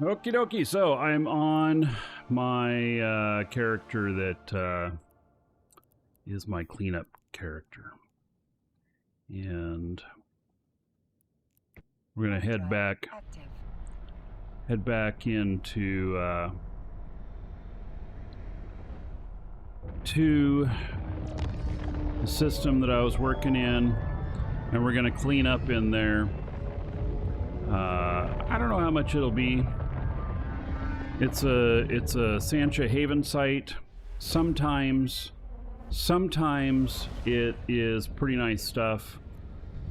Okie dokie, so I'm on my character that is my cleanup character. And we're going to head back into to the system that I was working in, and we're going to clean up in there. I don't know how much it'll be. It's a Sansha Haven site. Sometimes it is pretty nice stuff.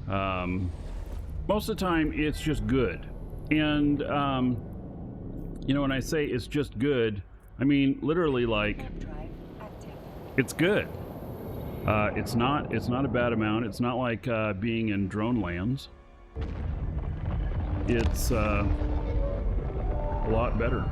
Most of the time it's just good. And you know, when I say it's just good, I mean literally like it's good. It's not a bad amount. It's not like being in drone lands. It's a lot better.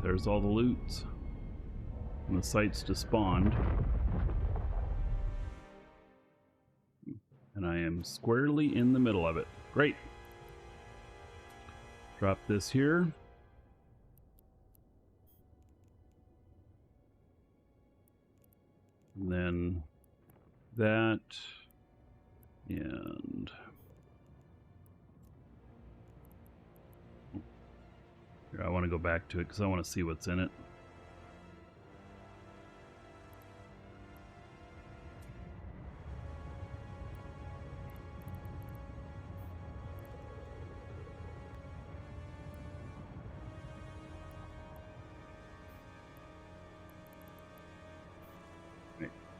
There's all the loots and the sites despawned, and I am squarely in the middle of it. Great. Drop this here. And then that, and I want to go back to it because I want to see what's in it.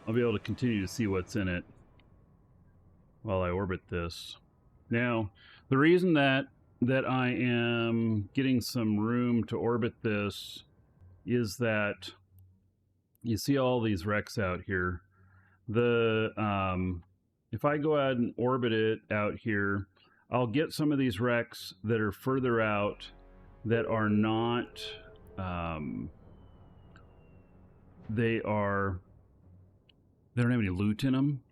I'll be able to continue to see what's in it while I orbit this. Now, the reason that I am getting some room to orbit this is that you see all these wrecks out here. If I go ahead and orbit it out here, I'll get some of these wrecks that are further out that are not, they don't have any loot in them.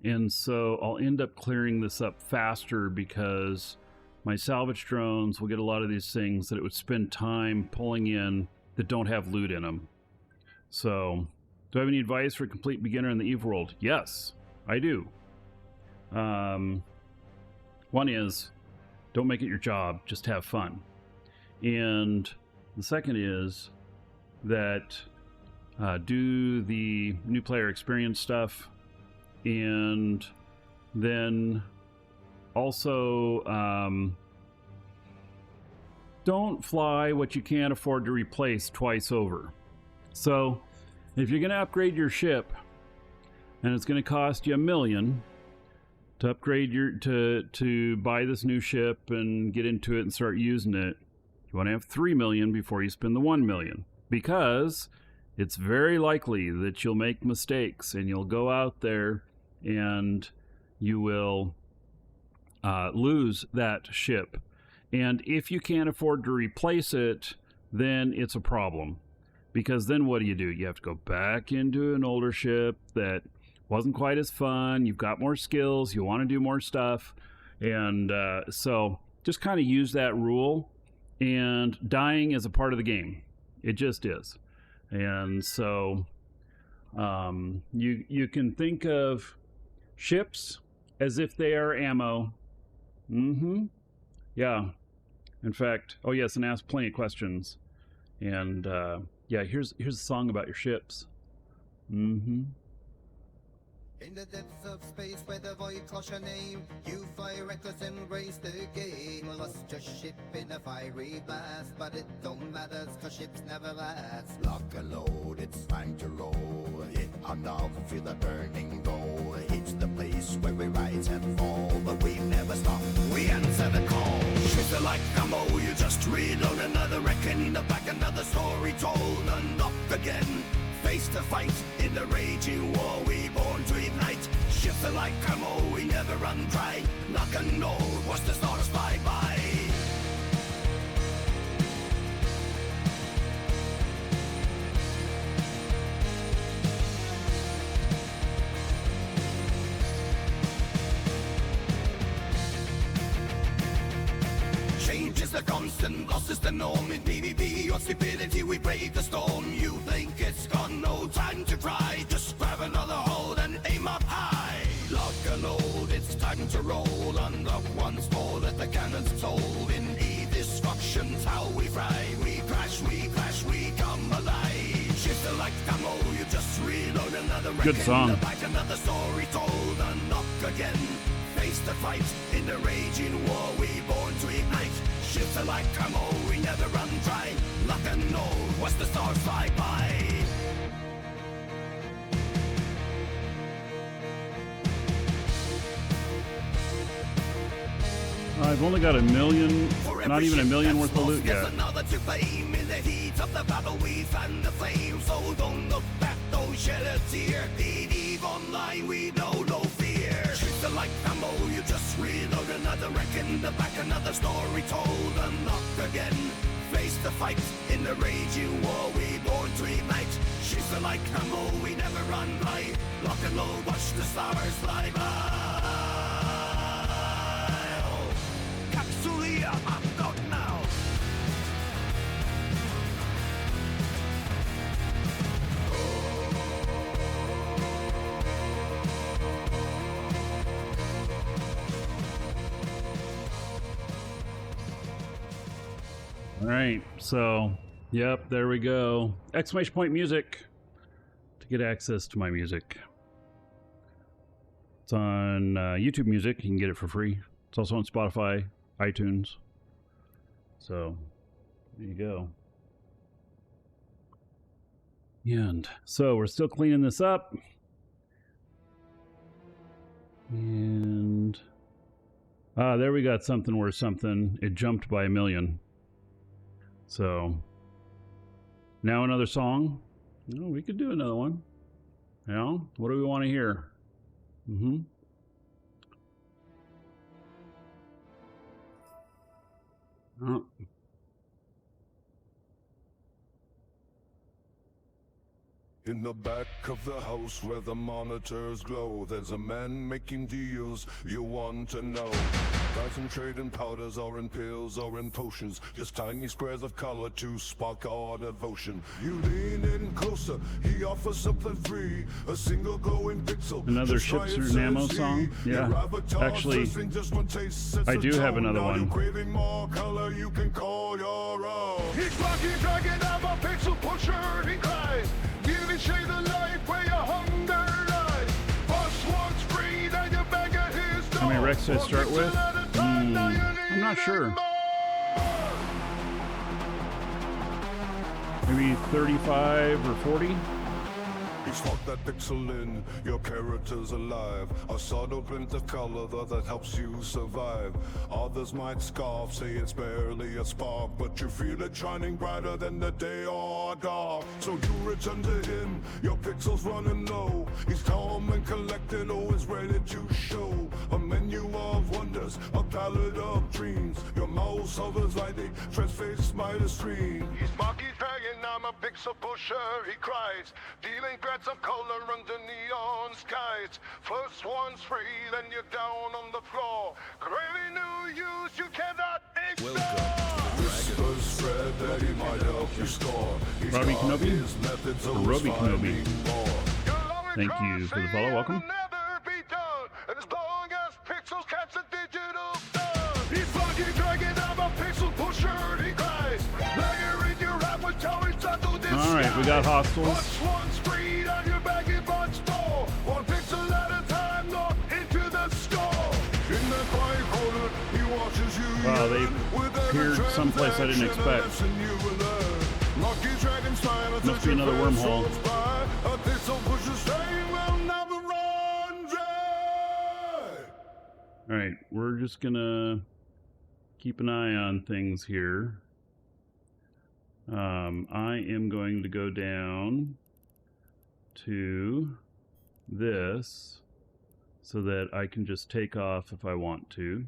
And so I'll end up clearing this up faster because my salvage drones will get a lot of these things that it would spend time pulling in that don't have loot in them. So, do I have any advice for a complete beginner in the EVE world? Yes, I do. One is, don't make it your job, just have fun. And the second is that do the new player experience stuff, and then also, don't fly what you can't afford to replace twice over. So, if you're going to upgrade your ship, and it's going to cost you $1 million to upgrade to buy this new ship and get into it and start using it, you want to have $3 million before you spend the $1 million, because it's very likely that you'll make mistakes and you'll go out there and you will lose that ship. And if you can't afford to replace it, then it's a problem. Because then what do? You have to go back into an older ship that wasn't quite as fun. You've got more skills. You want to do more stuff. And so just kind of use that rule. And dying is a part of the game. It just is. And so you can think of ships as if they are ammo. Yeah. In fact, oh yes, and ask plenty of questions. And yeah, here's a song about your ships. In the depths of space where the void calls your name, you fly reckless and race the game. Lost your ship in a fiery blast, but it don't matter, cause ships never last. Lock and load, it's time to roll. Hit on dog, feel the burning roll. It's the place where we rise and fall, but we never stop, we answer the call. Ships are like ammo, you just reload another reckoning, the back another story told. And up again, face to fight in the raging war we born to ignite. Ships are like like ammo, we never run dry. Lock and load, watch the stars fly by. Change is the constant, loss is the norm. In PvP or stupidity, we brave the storm. You think it's gone, no time to cry. Just grab another hold and aim up high. Lock and load, it's time to roll. Unlock once more, let the cannons toll. In E-destruction's how we fry. We crash, we come alive. Shift like ammo, you just reload another record. Good song. Back another story told. Unlock again. Face the fight in the raging war, we born to ignite. Shift like ammo, we never run dry. Lock and load, watch the stars fly by. I've only got 1 million, not even 1 million worth of loot yet. There's another to claim in the heat of the battle. We fan the flame, so don't look back, don't shed a tear. EVE Online, we know no fear. Shoot like ammo, you just reload another reckon. The back another story told. Unlock again, face the fight in the raging war. We born to ignite. Shoot like ammo, we never run by. Lock and load, watch the stars fly by. I'm out now. All right, so, yep, there we go. Exclamation point music to get access to my music. It's on YouTube Music. You can get it for free. It's also on Spotify, iTunes. So, there you go. And so we're still cleaning this up. And there we got something worth something. It jumped by 1 million. So now another song. Oh, we could do another one. You know, what do we want to hear? Oh. In the back of the house where the monitors glow, there's a man making deals you want to know. Doesn't trade in powders or in pills or in potions, just tiny squares of color to spark our devotion. You lean in closer, he offers something free, a single glowing pixel. Another Ships and Ammo song? Yeah, actually, I do have another one. Craving more color, you can call your own. He's Markee Dragon, I'm a pixel pusher, he cries. Giving shade the life where your hunger lies. Bus wants free, then you beg at his door. How many Rex did I start with? I'm not sure. Maybe 35 or 40? He's locked that pixel in, your character's alive. A subtle glint of color that helps you survive. Others might scoff, say it's barely a spark, but you feel it shining brighter than the day or dark. So you return to him, your pixels running low. He's calm and collected, always ready to show a menu of wonders, a palette of dreams. Your mouse hovers lightly, transfixed by the screen. He's Markee Dragon, I'm a pixel pusher, he cries. Dealing threats of color under neon skies. First one's free, then you're down on the floor. Craving new use, you cannot ignore. Whispers spread that he might help you score. He's Robbie got Kenobi? his methods, Or always Robbie Kenobi. finding more. Thank you for the follow. Welcome. Never be done, and as long as pixels catch the digital sun. He's Markee Dragon, I'm a pixel pusher, he cries. Layer in your rap with towers under this. All right, we got hostiles. Once one's freed on your back in bunch store. One pixel at a time, not into the score. In the quiet corner, he watches you. Wow, they with appeared every someplace I didn't expect. transaction you will learn. Markee Dragon style, Must be another wormhole. A pixel pushes train will never run dry. All right, we're just gonna keep an eye on things here. I am going to go down to this so that I can just take off if I want to.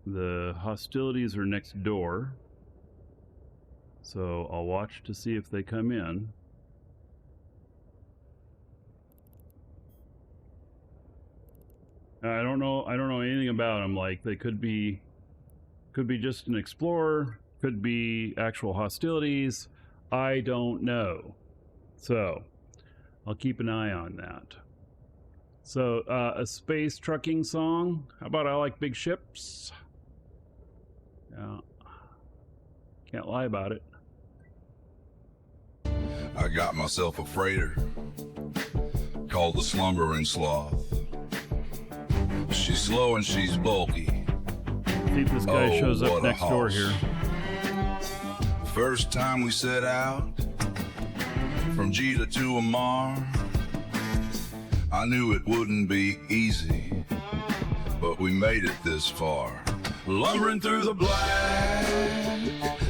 The hostilities are next door, so I'll watch to see if they come in. I don't know anything about them. Like, they could be just an explorer, could be actual hostilities. I don't know. So I'll keep an eye on that. So a space trucking song. How about I like big ships? Yeah. Can't lie about it. I got myself a freighter called the Slumbering Sloth. She's slow and she's bulky. See if this guy shows up what a next door hoss. here. First time we set out from Jita to Amar, I knew it wouldn't be easy, but we made it this far. Lumbering through the black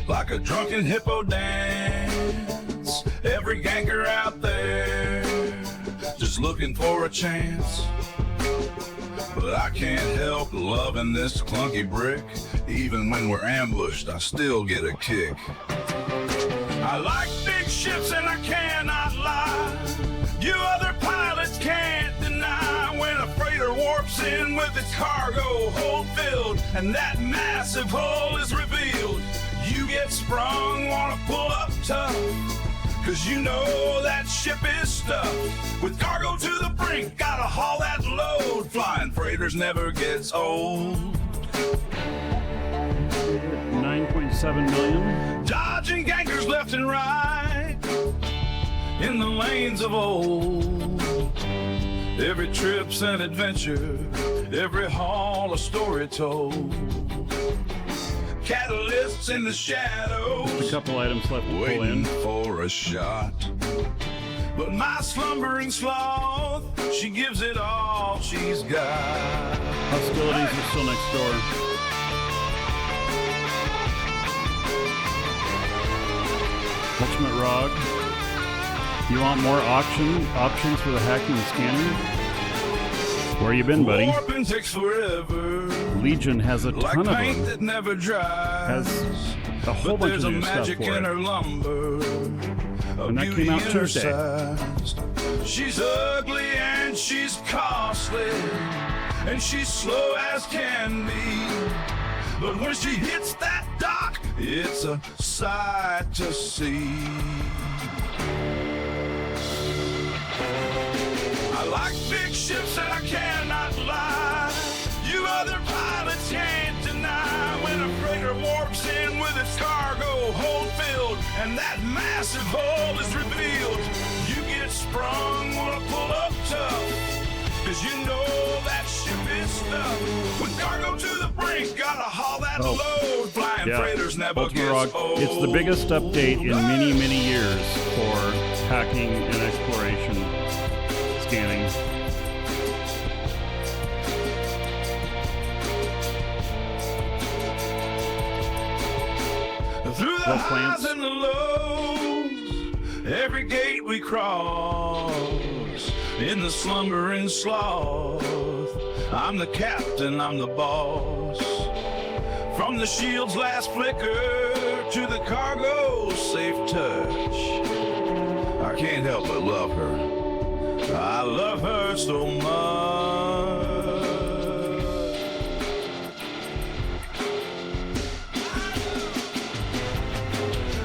like a drunken hippo dance. Every ganker out there just looking for a chance. But I can't help loving this clunky brick. Even when we're ambushed, I still get a kick. I like big ships and I cannot lie. You other pilots can't deny when a freighter warps in with its cargo hold filled and that massive hull is revealed. You get sprung, wanna pull up tough, cause you know that ship is stuffed with cargo to the brink, gotta haul that load. Flying freighters never gets old. 9.7 million. Dodging gankers left and right in the lanes of old. Every trip's an adventure, every haul a story told. Catalysts in the shadows, A couple items left to pull waiting in. for a shot. But my slumbering sloth, she gives it all she's got. Hostilities are still next door. Ultimate Rog. You want more options for the hacking and scanning? Where you been, buddy? Warping takes forever, Legion has a like ton of paint them. that never dries. Has a whole But bunch there's of a new stuff magic for in it. her lumber, a And that beauty came out in her Tuesday. size. She's ugly and she's costly, and she's slow as can be. But when she hits that dock, it's a sight to see. I like big ships and I cannot lie. You other pilots can't deny when a freighter warps in with its cargo hold filled and that massive hull is revealed. You get sprung, wanna pull up tough, cause you know that ship is stuffed with cargo to the brink, gotta haul that load. Flying freighters never Ultimate gets Rock. old. It's the biggest update in many, many years for hacking and exploration scanning. Through the Well, highs plants. and the lows, every gate we cross, in the slumbering sloth, I'm the captain, I'm the boss. From the shield's last flicker to the cargo's safe touch, I can't help but love her. I love her so much.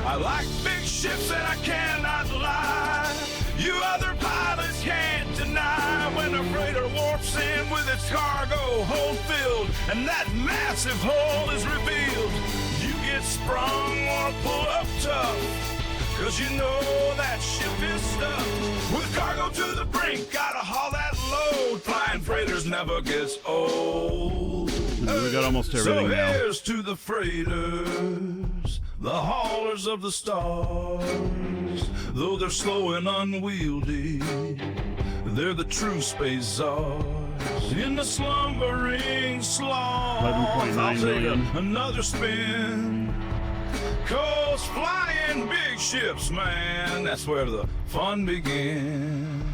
I like big ships and I cannot lie. You other pilots can't deny when a freighter warps in with its cargo hold filled and that massive hull is revealed. You get sprung, wanna pull up tough, cause you know that ship is stuffed with cargo to the brink, gotta haul that load. Flying freighters never gets old. We got almost everything So now. here's to the freighters, the haulers of the stars. Though they're slow and unwieldy, they're the true space czars. In the slumbering sloth, 11.9 I'll take million. another spin. 'Cause those flying big ships, man, that's where the fun begins.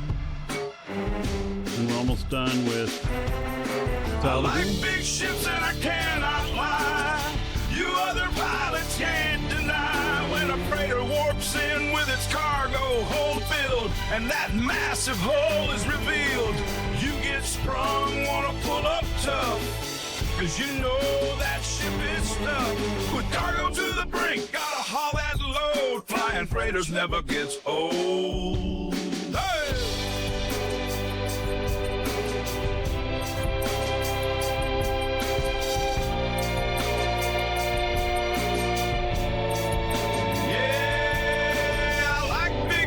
And we're almost done with I like Salvage. big ships and I cannot lie. You other pilots can't deny when a freighter warps in with its cargo hold filled and that massive hull is revealed. You get sprung, wanna pull up tough, cause you know that ship is stuck with cargo to the brink, gotta haul that load. Flying freighters never gets old. Hey!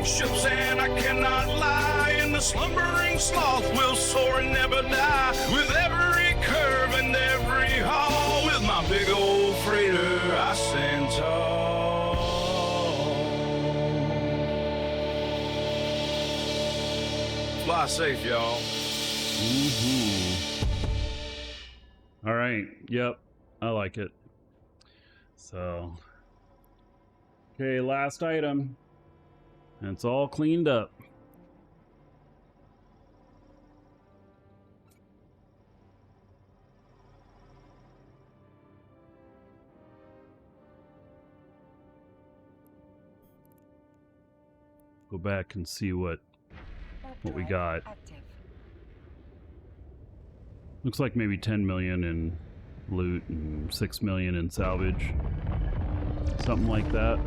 Ships and I cannot lie, and the slumbering sloth will soar and never die. With every curve and every haul, with my big old freighter I stand tall. Fly safe, y'all. All right. Yep. I like it. So, okay, last item. And it's all cleaned up. Go back and see what we got. Looks like maybe 10 million in loot and 6 million in salvage. Something like that.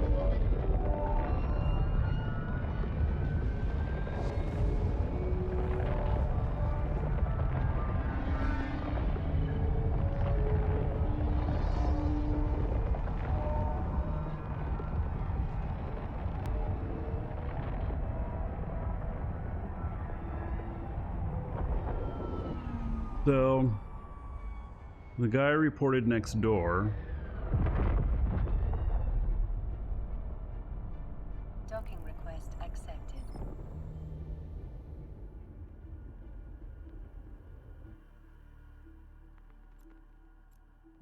So, the guy reported next door. Docking request accepted.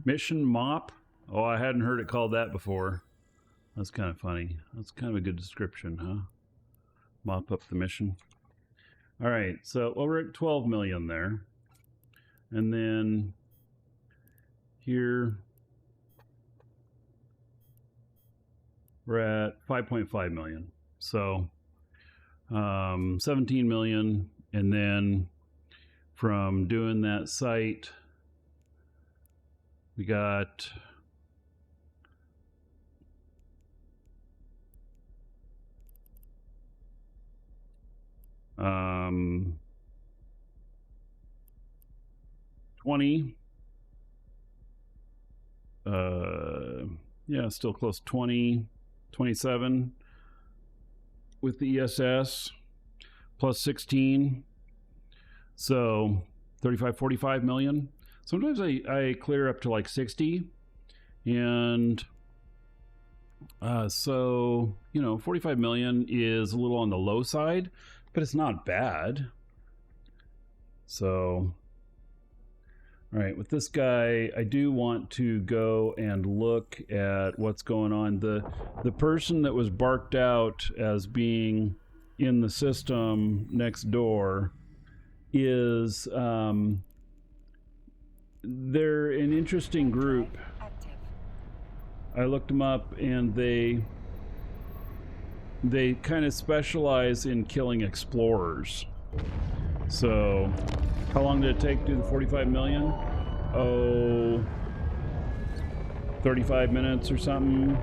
Mission mop? Oh, I hadn't heard it called that before. That's kind of funny. That's kind of a good description, huh? Mop up the mission. All right, so well, we're at 12 million there. And then here we're at 5.5 million. So 17 million. And then from doing that site, we got um 20. Yeah, still close. 20, 27 with the ESS plus 16. So 35, 45 million. Sometimes I clear up to like 60. And so, you know, 45 million is a little on the low side, but it's not bad. So, all right, with this guy, I do want to go and look at what's going on. The person that was barked out as being in the system next door is they're an interesting group. I looked them up, and they kind of specialize in killing explorers. So, how long did it take to do the 45 million? Oh, 35 minutes or something.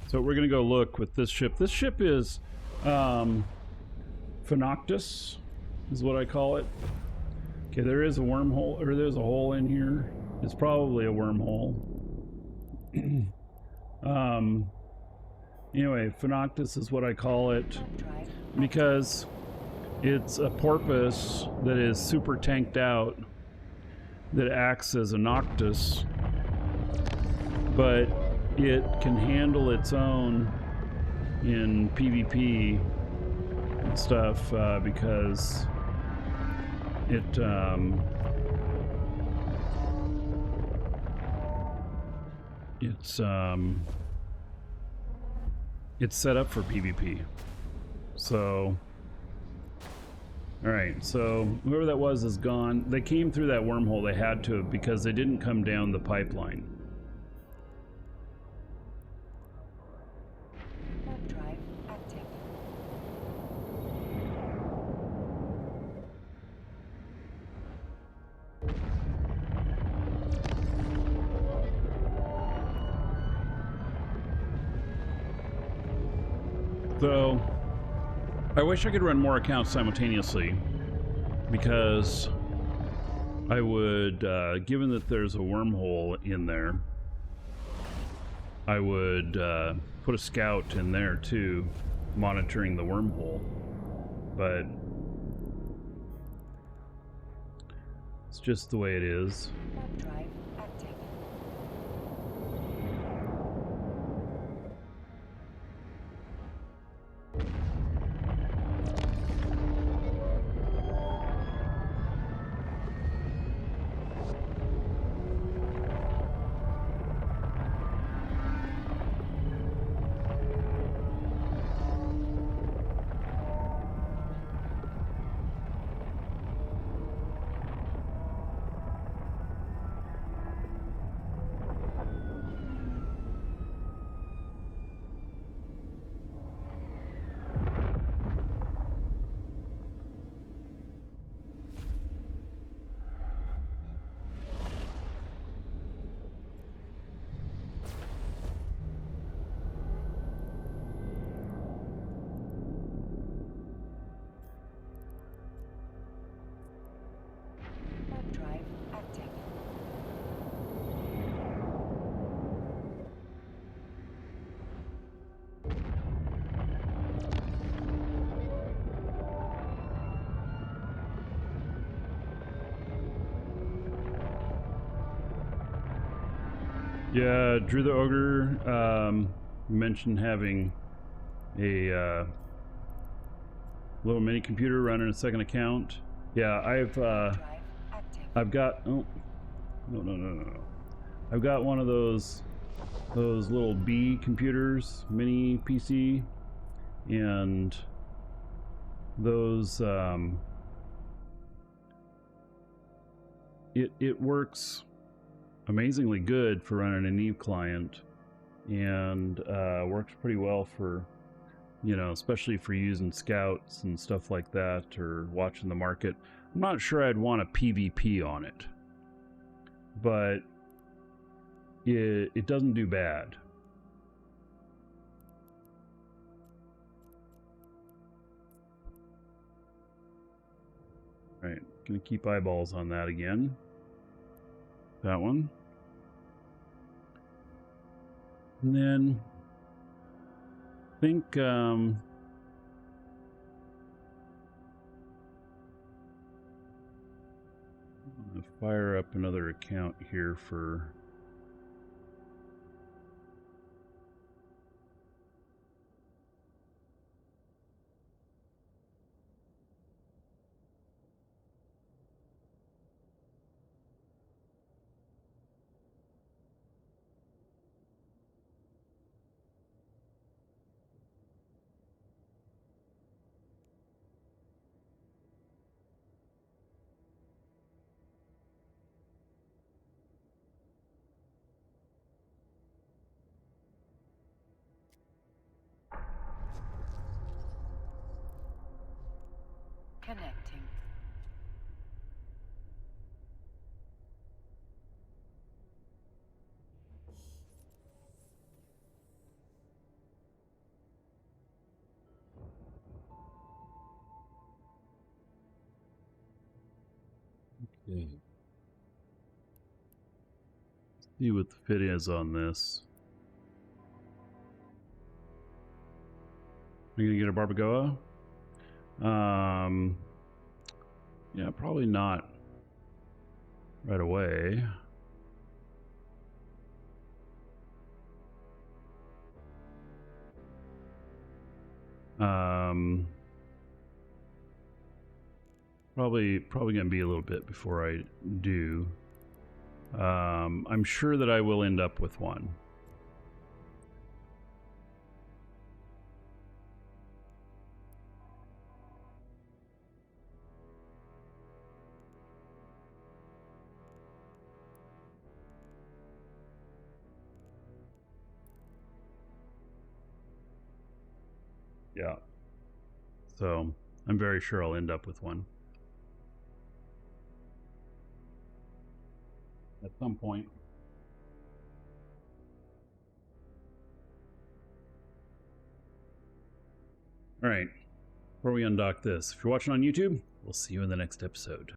So we're going to go look with this ship. This ship is Phenoctus, is what I call it. Okay, there is a wormhole, or there's a hole in here. It's probably a wormhole. Anyway, Phenoctus is what I call it, because It's a porpoise that is super tanked out that acts as a noctis, but it can handle its own in PvP and stuff because it's set up for PvP. So, all right. So whoever that was is gone. They came through that wormhole. They had to because they didn't come down the pipeline. Warp drive active. So I wish I could run more accounts simultaneously because I would, given that there's a wormhole in there, I would put a scout in there too, monitoring the wormhole. But it's just the way it is. Warp drive active. Warp drive active. Yeah, Drew the Ogre mentioned having a little mini computer running a second account. Yeah, Drive active. I've got, oh, no. I've got one of those little B computers, mini PC, and those, it works amazingly good for running an Eve client, and works pretty well for, you know, especially for using scouts and stuff like that, or watching the market. I'm not sure I'd want a PvP on it, but it doesn't do bad. All right, gonna keep eyeballs on that again. That one. And then I think I'm gonna fire up another account here for Connecting. okay. See what the fit is on this. Are you gonna get a barbacoa? Yeah, probably not right away. Probably gonna be a little bit before I do. I'm sure that I will end up with one. Yeah. So I'm very sure I'll end up with one at some point. All right. Before we undock this, if you're watching on YouTube, we'll see you in the next episode.